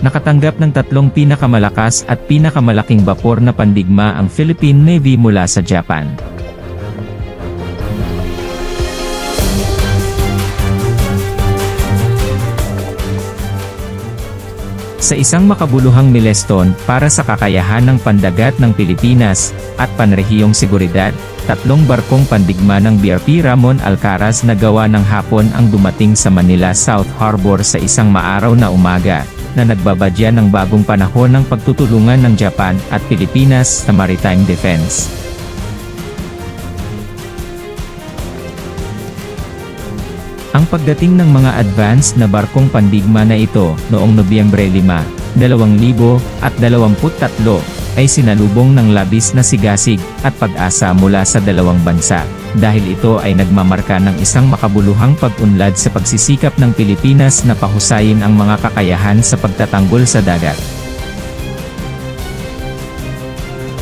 Nakatanggap ng 3 pinakamalakas at pinakamalaking bapor na pandigma ang Philippine Navy mula sa Japan. Sa isang makabuluhang milestone para sa kakayahan ng pandagat ng Pilipinas at panrehiyong seguridad, 3 barkong pandigma ng BRP Ramon Alcaraz na gawa ng Hapon ang dumating sa Manila South Harbor sa isang maaraw na umaga, na nagbabadya ng bagong panahon ng pagtutulungan ng Japan at Pilipinas sa maritime defense. Ang pagdating ng mga advanced na barkong pandigma na ito noong Nobyembre 5, 2023 ay sinalubong ng labis na sigasig at pag-asa mula sa dalawang bansa, dahil ito ay nagmamarka ng isang makabuluhang pag-unlad sa pagsisikap ng Pilipinas na pahusayin ang mga kakayahan sa pagtatanggol sa dagat.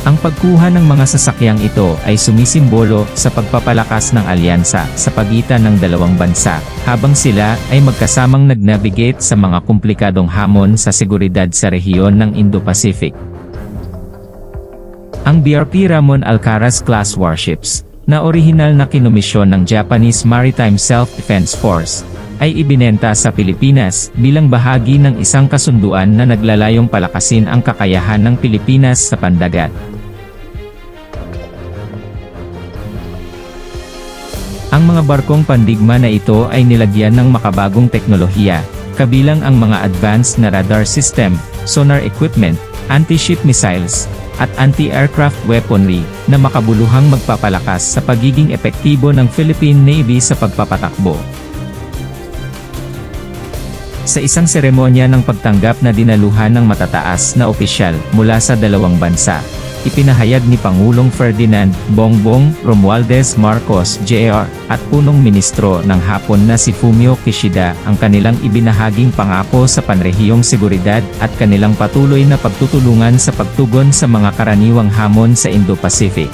Ang pagkuha ng mga sasakyang ito ay sumisimbolo sa pagpapalakas ng alyansa sa pagitan ng dalawang bansa, habang sila ay magkasamang nag-navigate sa mga komplikadong hamon sa seguridad sa rehiyon ng Indo-Pacific. Ang BRP Ramon Alcaraz class warships, na orihinal na kinomisyon ng Japanese Maritime Self-Defense Force, ay ibinenta sa Pilipinas bilang bahagi ng isang kasunduan na naglalayong palakasin ang kakayahan ng Pilipinas sa pandagat. Ang mga barkong pandigma na ito ay nilagyan ng makabagong teknolohiya, kabilang ang mga advanced na radar system, sonar equipment, anti-ship missiles, at anti-aircraft weaponry, na makabuluhang magpapalakas sa pagiging epektibo ng Philippine Navy sa pagpapatakbo. Sa isang seremonya ng pagtanggap na dinaluhan ng matataas na opisyal mula sa dalawang bansa, ipinahayag ni Pangulong Ferdinand Bongbong Romualdez Marcos Jr. at punong ministro ng Hapon na si Fumio Kishida ang kanilang ibinahaging pangako sa panrehiyong seguridad at kanilang patuloy na pagtutulungan sa pagtugon sa mga karaniwang hamon sa Indo-Pacific.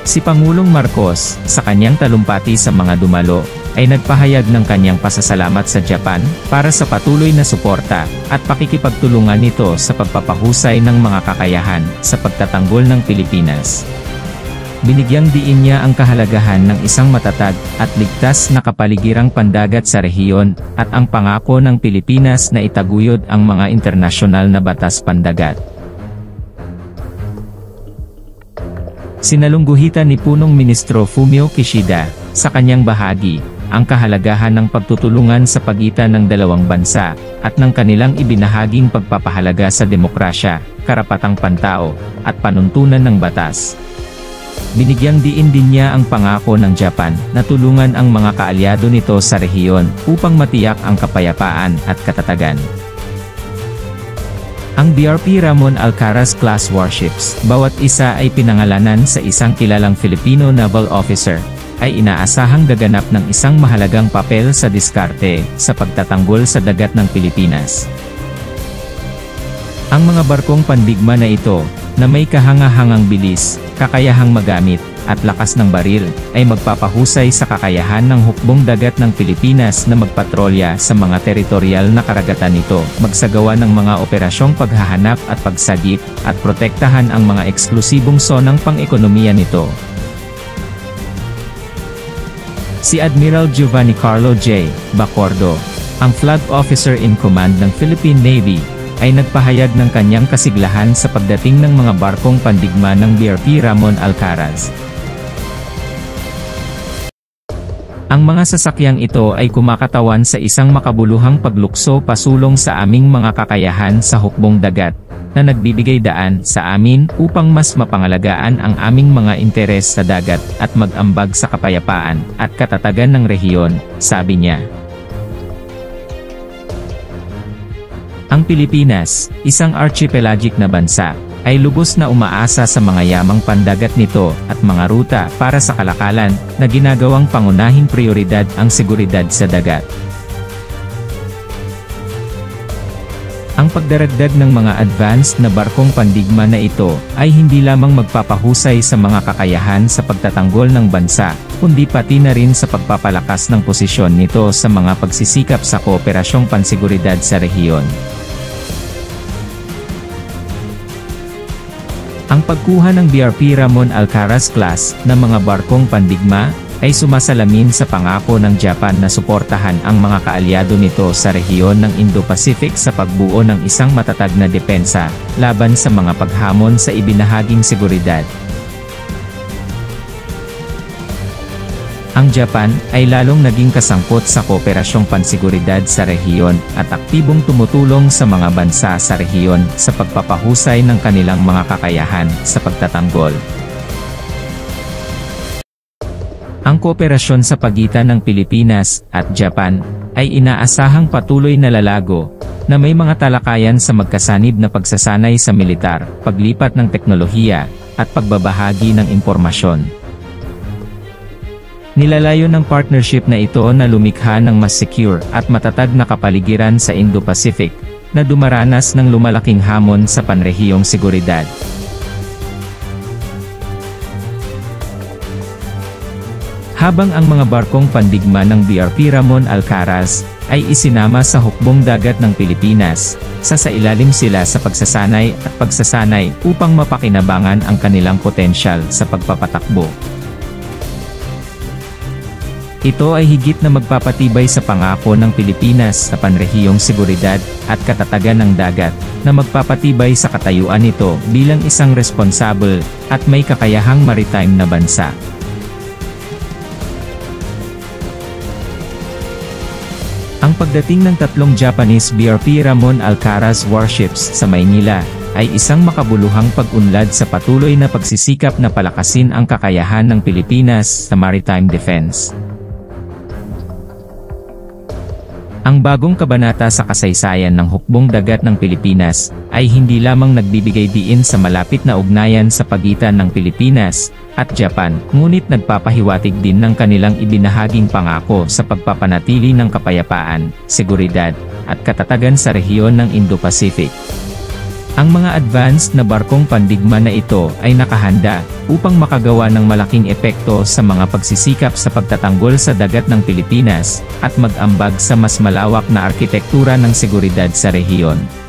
Si Pangulong Marcos, sa kanyang talumpati sa mga dumalo, ay nagpahayag ng kanyang pasasalamat sa Japan para sa patuloy na suporta at pakikipagtulungan nito sa pagpapahusay ng mga kakayahan sa pagtatanggol ng Pilipinas. Binigyang diin niya ang kahalagahan ng isang matatag at ligtas na kapaligirang pandagat sa rehiyon at ang pangako ng Pilipinas na itaguyod ang mga internasyonal na batas pandagat. Sinalungguhitan ni punong ministro Fumio Kishida, sa kanyang bahagi, ang kahalagahan ng pagtutulungan sa pagitan ng dalawang bansa, at ng kanilang ibinahaging pagpapahalaga sa demokrasya, karapatang pantao, at panuntunan ng batas. Binigyang diin din niya ang pangako ng Japan na tulungan ang mga kaalyado nito sa rehiyon upang matiyak ang kapayapaan at katatagan. Ang BRP Ramon Alcaraz class warships, bawat isa ay pinangalanan sa isang kilalang Filipino naval officer, ay inaasahang gaganap ng isang mahalagang papel sa diskarte sa pagtatanggol sa dagat ng Pilipinas. Ang mga barkong pandigma na ito, na may kahangahangang bilis, kakayahang magamit, at lakas ng baril, ay magpapahusay sa kakayahan ng hukbong dagat ng Pilipinas na magpatrolya sa mga teritoryal na karagatan nito, magsagawa ng mga operasyong paghahanap at pagsagip, at protektahan ang mga eksklusibong zonang pang-ekonomiya nito. Si Admiral Giovanni Carlo J. Bacordo, ang Flag Officer in Command ng Philippine Navy, ay nagpahayag ng kanyang kasiglahan sa pagdating ng mga barkong pandigma ng BRP Ramon Alcaraz. Ang mga sasakyang ito ay kumakatawan sa isang makabuluhang paglukso pasulong sa aming mga kakayahan sa hukbong dagat, na nagbibigay daan sa amin upang mas mapangalagaan ang aming mga interes sa dagat at mag-ambag sa kapayapaan at katatagan ng rehiyon, sabi niya. Ang Pilipinas, isang archipelagic na bansa, ay lubos na umaasa sa mga yamang pandagat nito at mga ruta para sa kalakalan na ginagawang pangunahing prioridad ang seguridad sa dagat. Ang pagdaragdag ng mga advanced na barkong pandigma na ito, ay hindi lamang magpapahusay sa mga kakayahan sa pagtatanggol ng bansa, kundi pati na rin sa pagpapalakas ng posisyon nito sa mga pagsisikap sa kooperasyong pansiguridad sa rehiyon. Ang pagkuha ng BRP Ramon Alcaraz class na mga barkong pandigma, ay sumasalamin sa pangako ng Japan na suportahan ang mga kaalyado nito sa rehiyon ng Indo-Pacific sa pagbuo ng isang matatag na depensa, laban sa mga paghamon sa ibinahaging seguridad. Ang Japan, ay lalong naging kasangkot sa kooperasyong pansiguridad sa rehiyon, at aktibong tumutulong sa mga bansa sa rehiyon, sa pagpapahusay ng kanilang mga kakayahan, sa pagtatanggol. Ang kooperasyon sa pagitan ng Pilipinas at Japan ay inaasahang patuloy na lalago, na may mga talakayan sa magkasanib na pagsasanay sa militar, paglipat ng teknolohiya, at pagbabahagi ng impormasyon. Nilalayo ng partnership na ito na lumikha ng mas secure at matatag na kapaligiran sa Indo-Pacific, na dumaranas ng lumalaking hamon sa panrehiyong seguridad. Habang ang mga barkong pandigma ng BRP Ramon Alcaraz, ay isinama sa hukbong dagat ng Pilipinas, sasailalim sila sa pagsasanay at pagsasanay upang mapakinabangan ang kanilang potensyal sa pagpapatakbo. Ito ay higit na magpapatibay sa pangako ng Pilipinas sa panrehiyong seguridad at katatagan ng dagat, na magpapatibay sa katayuan nito bilang isang responsable at may kakayahang maritime na bansa. Ang pagdating ng tatlong Japanese BRP Ramon Alcaraz warships sa Maynila, ay isang makabuluhang pag-unlad sa patuloy na pagsisikap na palakasin ang kakayahan ng Pilipinas sa maritime defense. Ang bagong kabanata sa kasaysayan ng hukbong dagat ng Pilipinas, ay hindi lamang nagbibigay diin sa malapit na ugnayan sa pagitan ng Pilipinas at Japan, ngunit nagpapahiwatig din ng kanilang ibinahaging pangako sa pagpapanatili ng kapayapaan, seguridad, at katatagan sa rehiyon ng Indo-Pacific. Ang mga advanced na barkong pandigma na ito ay nakahanda upang makagawa ng malaking epekto sa mga pagsisikap sa pagtatanggol sa dagat ng Pilipinas at mag-ambag sa mas malawak na arkitektura ng seguridad sa rehiyon.